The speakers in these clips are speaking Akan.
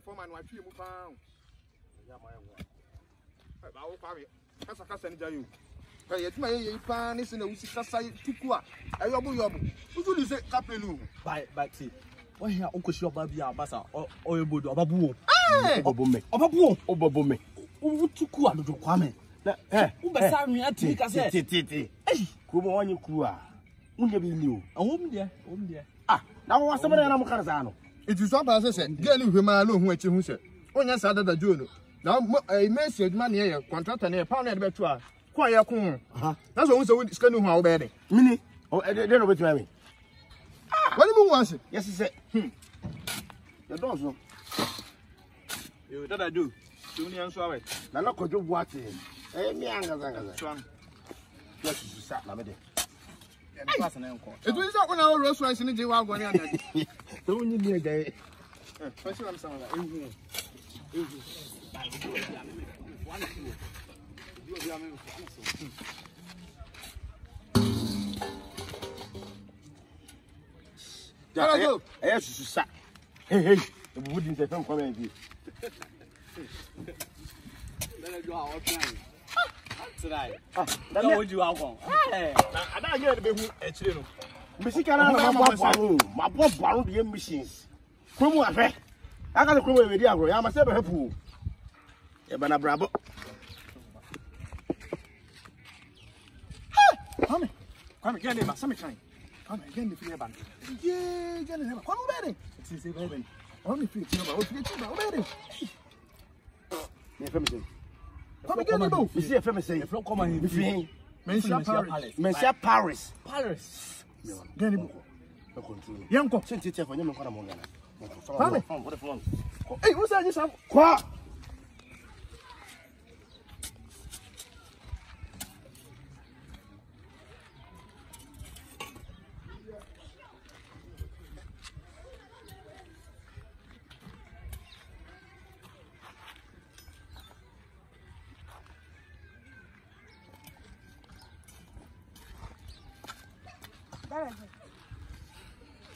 Foreman, my few pound. I will carry it. That's a castle in you. It's my pan is in the Wisconsin Tukua. I yobu. Who do say Capelu? By see. Why here Uncle Shop Baby Abasa or Oyobudo Ababu? Obabume. Who took one to Kwame? Ubasami at Tika. Kuba on your kua. Unde be new. A woman there. Ah, now was somebody on Carazano. It is what I said. Get you him alone, which you said. On your side of the journal. Now, a message money here, contractor near pound at Betua. Quiet, that's always a good schedule. How bad? Minnie, oh, I don't know what you mean. What do you want? Yes, he said. You don't know. You that I do. Soon and so it. Now, look what you're watching. Eh, me, I'm yes, you sat, Lamade. It was not when our rose rice in the Jiwa going on. Don't you need a day? First, I'm sorry. Yes, you sat. Hey, the wooden say, don't come in. Let us go our plan. Today. That's what you are going. Hey, I don't get the big actually. Michigan, my poor barrel the machines. Come on, I got the crew with the agro. I must have a fool. Ebana Bravo. Come again, some kind. Come again, if you have yeah, come ready. It's a baby. Only 15 about it. Come again, no. You see a famous saying, from common in Monsieur Paris. Young cook, since it's for you, Mongana. Hey, what's that? You have quoi?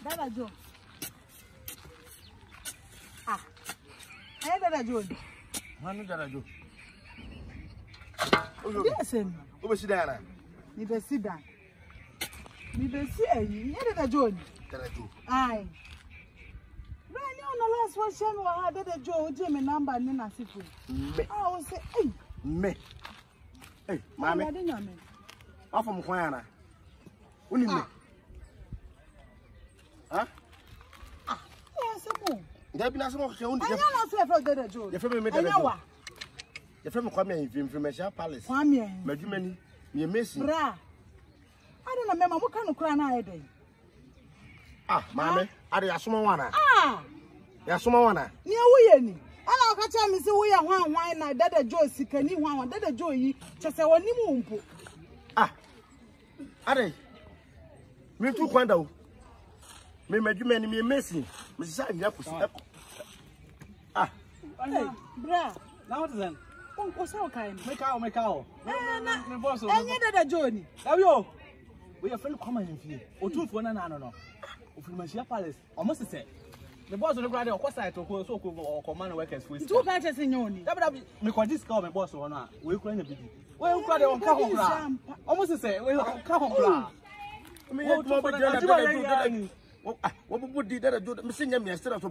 Dada Joe. Ah. Hey, Dada Joe. Manu Dada Joe. Yes, who was there? You be sit down. You be see you. Dada Joe. Dada Joe. Aye. When you on the last one, Shem had Dada Joe, Jimmy number, Nina Sifu. I will say, hey. Me. Hey, Mammy. I didn't know me. Off from Juana. When you huh? Yes, more. There be not so much. I am not afraid of Dada Joe. The family made a the family come in from Monsieur Palace. Kwame. Majumani, you're missing. Bra. I don't remember what kind of cry now. Ah, Mammy, are you a small one? Ah, you're a small one. Near we I'll catch me so we are one wine. I Dada Joe, sick and you want Dada Joe, just a one new. Ah, are they? Me too, Quando. Me Majumani, me missing. Mrs. Ah, bra. Now what is that? What's our kind? Make out. And you Dada Johnny. How you? We are friend coming in here. Or two for no. From Monsieur Palace, almost the same. The boss on the ground, of course, I took so command workers with 2 patches in your knee. Because this call my boss or not. We're going to be. Well, almost the same. We'll come on. What would do that? Do the missing them yesterday? So,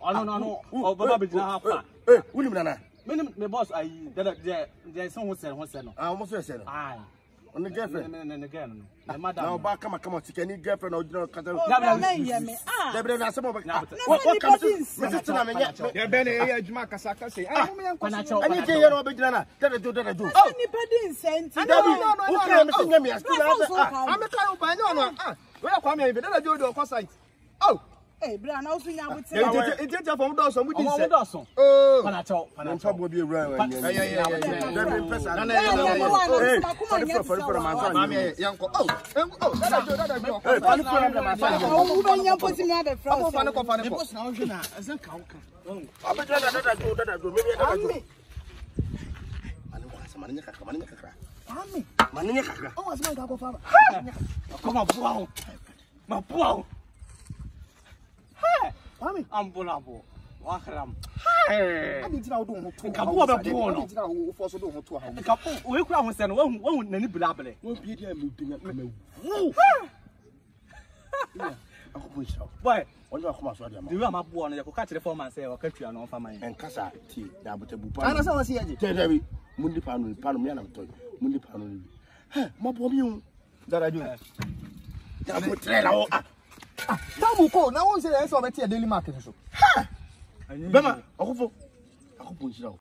I don't know. Hey, William, the boss, there's someone said, I almost said, aye. On the girlfriend and again. Now, back come on, she can need girlfriend or no. What comes in? You're Benny, Macasaka say, I need to hear about Jana. That I do. Anybody sent I'm a kind of where come here? But I do the cost. Oh, hey, Brian, I was saying, I would say, it's just from Dawson. We didn't say Dawson. Oh, I'm probably be around. Yeah. I'm Wahram. I need to know don't talk. Kabu abepo no. Wo force do ho to ha. Kabu we kura ho se no wo nani bulabele. Wo bi dia me pinga kama Boy, onye akoma so dia ma. the way am abo no yakoka kire forman say o katua no fa man. Enkasa ti da botabu pa. Ana sa wasi yaje. Tedabi mundi panu me na mtoy. Mundi panu ni. He, mabo mi un. Dara jo. Da bo trela o. Tamu ko na won say e so be tie daily market so. Bema, akufo. Akufo nshira.